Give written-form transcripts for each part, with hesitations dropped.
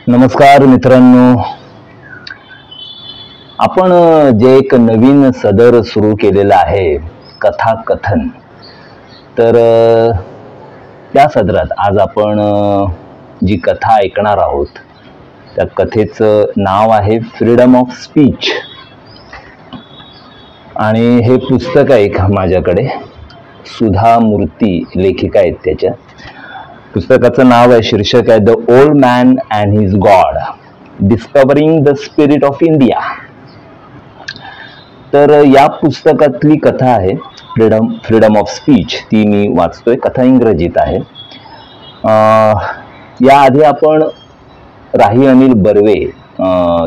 नमस्कार मित्रांनो, आपण जे एक नवीन सदर सुरू केलेलं आहे कथा कथन, तर त्या सदरात आज आपण जी कथा ऐकणार आहोत त्या कथेचं नाव आहे फ्रीडम ऑफ स्पीच. आणि हे पुस्तक आहे माझ्याकडे, सुधा मूर्ती लेखिका आहेत. त्याच्या पुस्तकाचं नाव आहे, शीर्षक आहे the old man and his God, discovering the spirit of India. तर या पुस्तकातली कथा आहे फ्रीडम ऑफ स्पीच. ती मी वाचतोय. कथा इंग्रजीत आहे. याआधी आपण राही अनिल बर्वे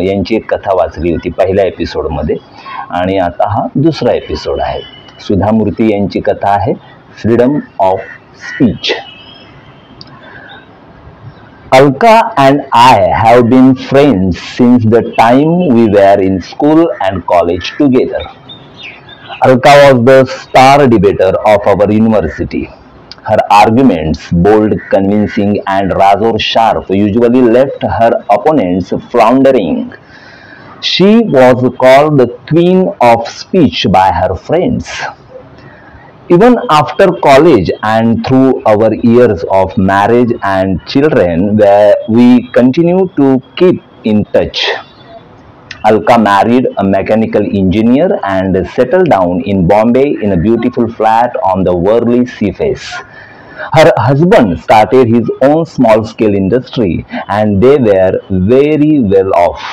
यांची एक कथा वाचली होती पहिल्या एपिसोडमध्ये, आणि आता हा दुसरा एपिसोड आहे. सुधा मूर्ती यांची कथा आहे freedom of speech. Alka and I have been friends since the time we were in school and college together. Alka was the star debater of our university. Her arguments, bold, convincing, and razor sharp, usually left her opponents floundering. She was called the Queen of Speech by her friends. Even after college and through our years of marriage and children, where we continue to keep in touch. Alka married a mechanical engineer and settled down in Bombay in a beautiful flat on the Worli sea face. Her husband started his own small-scale industry and they were very well off.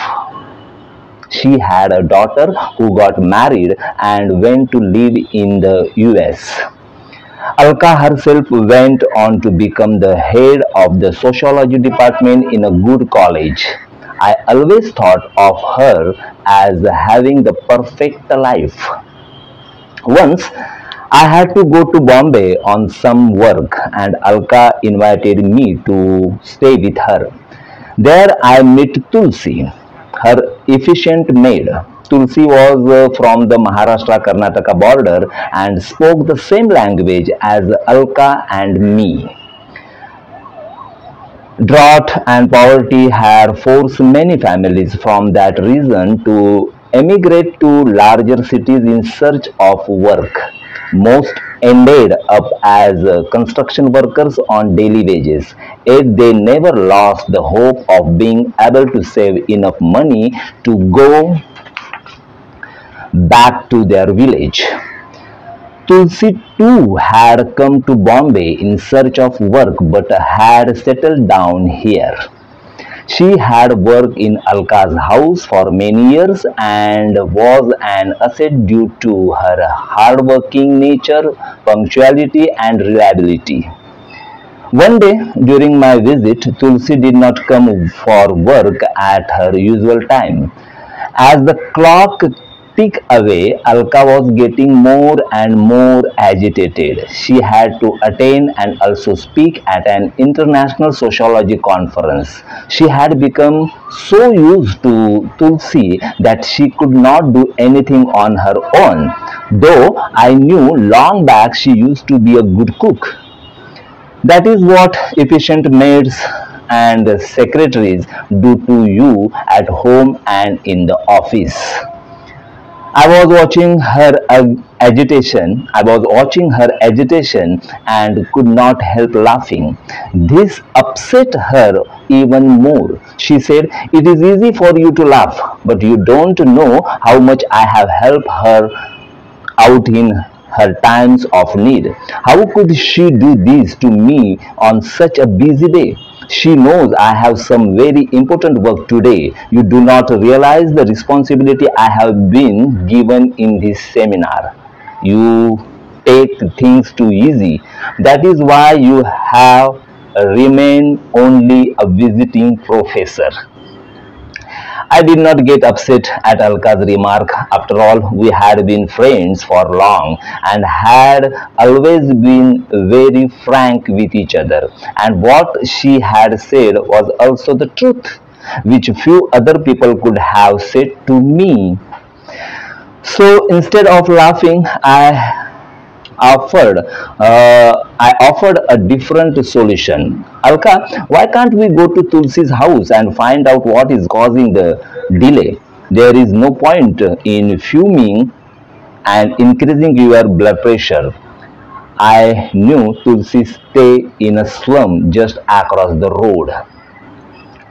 She had a daughter who got married and went to live in the US. Alka herself went on to become the head of the sociology department in a good college. I always thought of her as having the perfect life. Once, I had to go to Bombay on some work and Alka invited me to stay with her. There I met Tulsi, her efficient maid. Tulsi was from the Maharashtra-Karnataka border and spoke the same language as Alka and me. Drought and poverty had forced many families from that region to emigrate to larger cities in search of work. Most ended up as construction workers on daily wages, yet they never lost the hope of being able to save enough money to go back to their village. Tulsi too had come to Bombay in search of work but had settled down here. She had worked in Alka's house for many years and was an asset due to her hardworking nature, punctuality, and reliability. One day during my visit, Tulsi did not come for work at her usual time. As the clock ticked away, Alka was getting more and more agitated. She had to attend and also speak at an international sociology conference. She had become so used to Tulsi that she could not do anything on her own, though I knew long back she used to be a good cook. That is what efficient maids and secretaries do to you at home and in the office. I was watching her agitation and could not help laughing. This upset her even more. She said, "It is easy for you to laugh, but you don't know how much I have helped her out in her times of need. How could she do this to me on such a busy day? She knows I have some very important work today. You do not realize the responsibility I have been given in this seminar. You take things too easy. That is why you have remained only a visiting professor." I did not get upset at Alka's remark. After all, we had been friends for long and had always been very frank with each other. And what she had said was also the truth, which few other people could have said to me. So instead of laughing, I I offered a different solution. Alka, why can't we go to Tulsi's house and find out what is causing the delay? There is no point in fuming and increasing your blood pressure. I knew Tulsi stay in a slum just across the road.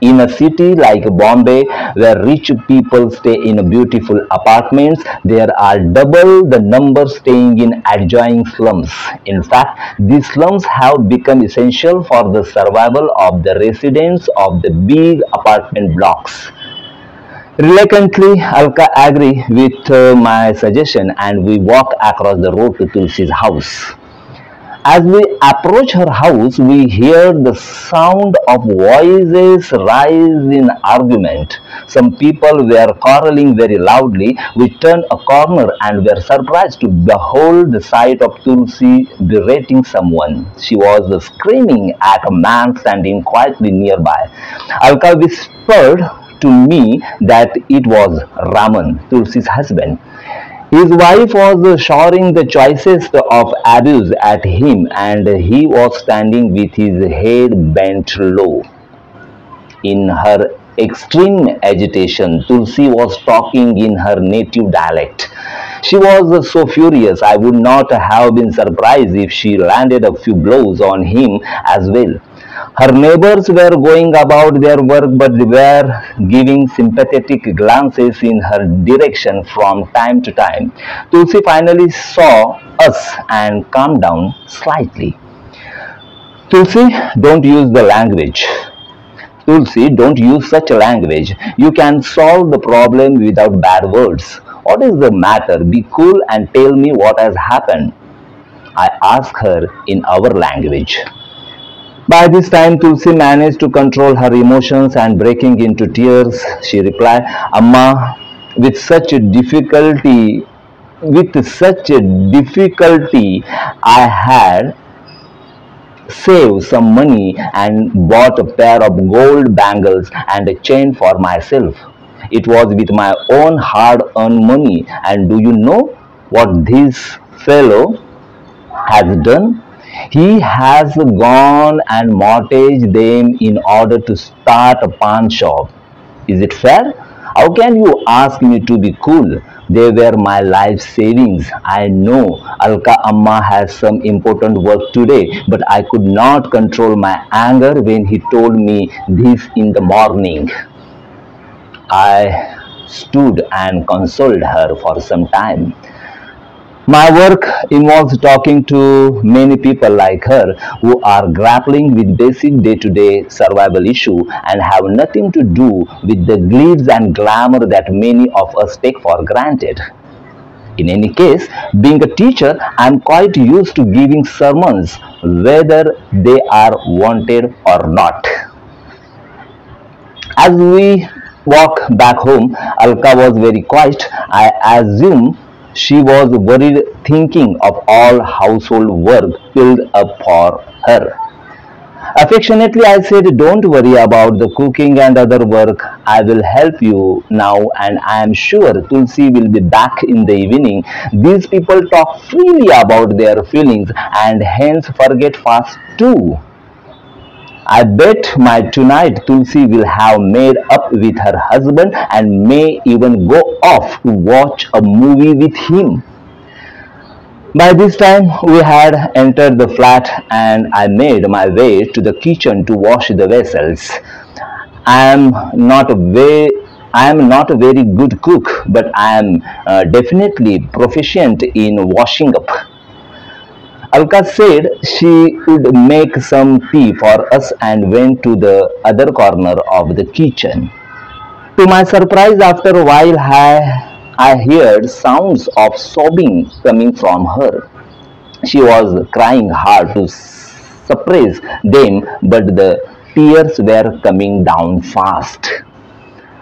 In a city like Bombay, where rich people stay in beautiful apartments, there are double the number staying in adjoining slums. In fact, these slums have become essential for the survival of the residents of the big apartment blocks. Reluctantly, Alka agreed with my suggestion and we walk across the road to Tulsi's house. As we approach her house, we hear the sound of voices rise in argument. Some people were quarreling very loudly. We turned a corner and were surprised to behold the sight of Tulsi berating someone. She was screaming at a man standing quietly nearby. Alka whispered to me that it was Raman, Tulsi's husband. His wife was showering the choicest of abuse at him, and he was standing with his head bent low. In her extreme agitation, Tulsi was talking in her native dialect. She was so furious, I would not have been surprised if she landed a few blows on him as well. Her neighbors were going about their work but were giving sympathetic glances in her direction from time to time. Tulsi finally saw us and calmed down slightly. Tulsi, don't use the language. Tulsi, don't use such a language. You can solve the problem without bad words. What is the matter? Be cool and tell me what has happened. I asked her in our language. By this time, Tulsi managed to control her emotions and breaking into tears, she replied, Amma, with such a difficulty, I had saved some money and bought a pair of gold bangles and a chain for myself. It was with my own hard earned money, and do you know what this fellow has done? He has gone and mortgaged them in order to start a pawn shop. Is it fair? How can you ask me to be cool? They were my life savings. I know Alka Amma has some important work today, but I could not control my anger when he told me this in the morning. I stood and consoled her for some time. My work involves talking to many people like her who are grappling with basic day-to-day survival issues and have nothing to do with the glitz and glamour that many of us take for granted. In any case, being a teacher, I am quite used to giving sermons whether they are wanted or not. As we walk back home, Alka was very quiet. I assume she was worried thinking of all household work piled up for her. Affectionately, I said, Don't worry about the cooking and other work. I will help you now, and I am sure Tulsi will be back in the evening. These people talk freely about their feelings and hence forget fast too. I bet my tonight Tulsi will have made up with her husband and may even go off to watch a movie with him. By this time, we had entered the flat and I made my way to the kitchen to wash the vessels. I am not a very I am not a very good cook, but I am definitely proficient in washing up. Alka said she would make some tea for us and went to the other corner of the kitchen. To my surprise, after a while, I heard sounds of sobbing coming from her. She was crying hard to suppress them, but the tears were coming down fast.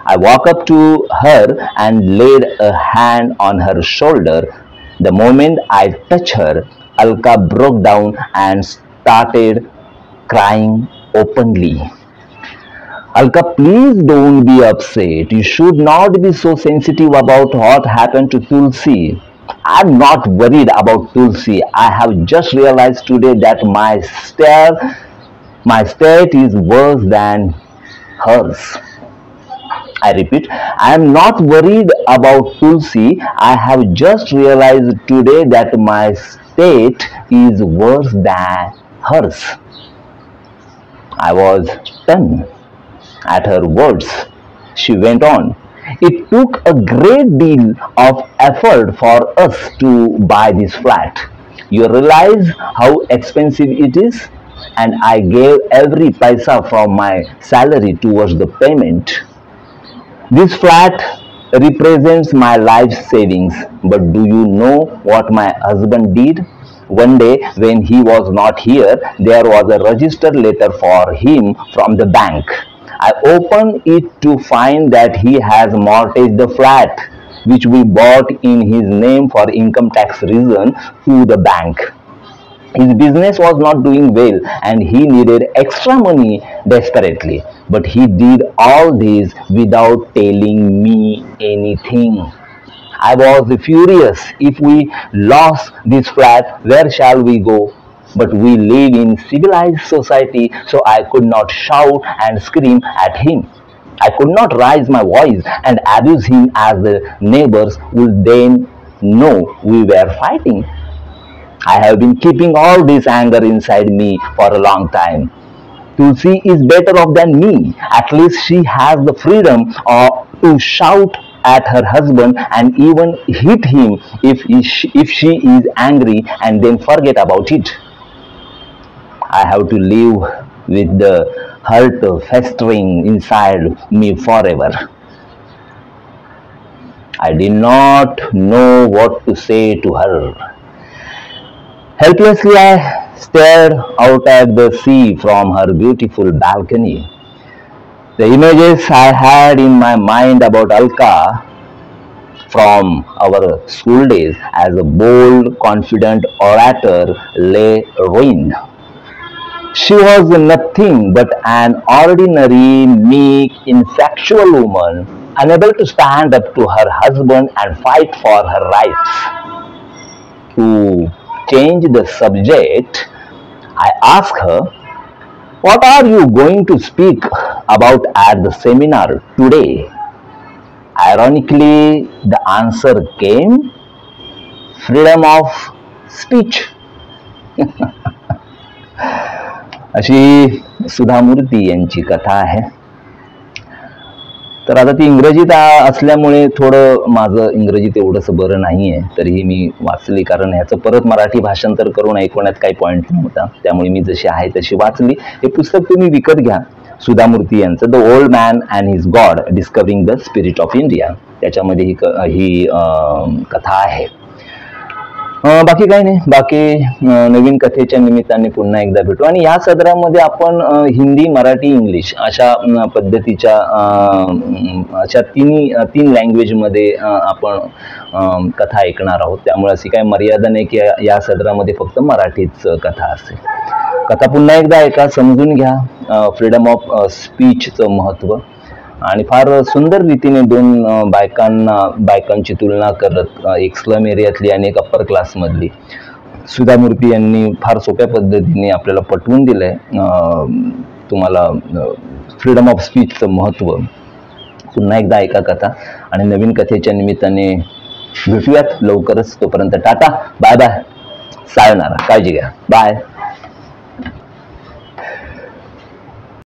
I walked up to her and laid a hand on her shoulder. The moment I touched her, Alka broke down and started crying openly. Alka, please don't be upset. You should not be so sensitive about what happened to Tulsi. I'm not worried about Tulsi. I have just realized today that my state is worse than hers. I repeat, I am not worried about Tulsi. I have just realized today that my state is worse than hers. I was stunned at her words. She went on. It took a great deal of effort for us to buy this flat. You realize how expensive it is? And I gave every paisa from my salary towards the payment. This flat represents my life savings, but do you know what my husband did? One day, when he was not here, there was a registered letter for him from the bank. I opened it to find that he has mortgaged the flat, which we bought in his name for income tax reason to the bank. His business was not doing well and he needed extra money desperately. But he did all this without telling me anything. I was furious. If we lost this flat, where shall we go? But we live in civilized society, so I could not shout and scream at him. I could not raise my voice and abuse him as the neighbors would then know we were fighting. I have been keeping all this anger inside me for a long time. Tulsi is better off than me. At least she has the freedom to shout at her husband and even hit him if she is angry and then forget about it. I have to live with the hurt festering inside me forever. I did not know what to say to her. Helplessly, I stared out at the sea from her beautiful balcony. The images I had in my mind about Alka from our school days as a bold, confident orator lay ruined. She was nothing but an ordinary, meek, infatual woman, unable to stand up to her husband and fight for her rights. To change the subject, I asked her, what are you going to speak about at the seminar today? Ironically, the answer came freedom of speech. अशी सुधा मूर्ती यांची कथा आहे. तर आता ती इंग्रजीत असल्यामुळे थोडं माझं इंग्रजी तेवढंसं बरं नाही आहे, तरीही मी वाचली, कारण ह्याचं परत मराठी भाषांतर करून ऐकवण्यात काही पॉईंट नव्हता, त्यामुळे मी जशी आहे तशी वाचली. हे पुस्तक तुम्ही विकत घ्या, सुधा मूर्ती यांचं the old man and his God discovering the spirit of India. त्याच्यामध्ये ही कथा आहे. बाकी काही नाही. बाकी नवीन कथेच्या निमित्ताने पुन्हा एकदा भेटू आणि या सदरामध्ये आपण हिंदी, मराठी, इंग्लिश अशा पद्धतीच्या अशा तीन लँग्वेजमध्ये आपण कथा ऐकणार आहोत. त्यामुळे अशी काही मर्यादा नाही की या सदरामध्ये फक्त मराठीच कथा असेल. कथा पुन्हा एकदा ऐका, समजून घ्या फ्रीडम ऑफ स्पीचचं महत्त्व, आणि फार सुंदर रीतीने दोन बायकांची तुलना करत, एक स्लम एरियातली आणि एक अप्पर क्लासमधली, सुधा मूर्ती यांनी फार सोप्या पद्धतीने आपल्याला पटवून दिलंय तुम्हाला फ्रीडम ऑफ स्पीचचं महत्त्व. पुन्हा एकदा ऐका कथा आणि नवीन कथेच्या निमित्ताने भेटूयात लवकरच. तोपर्यंत टाटा, बाय बाय, सायोनारा, काळजी घ्या, बाय.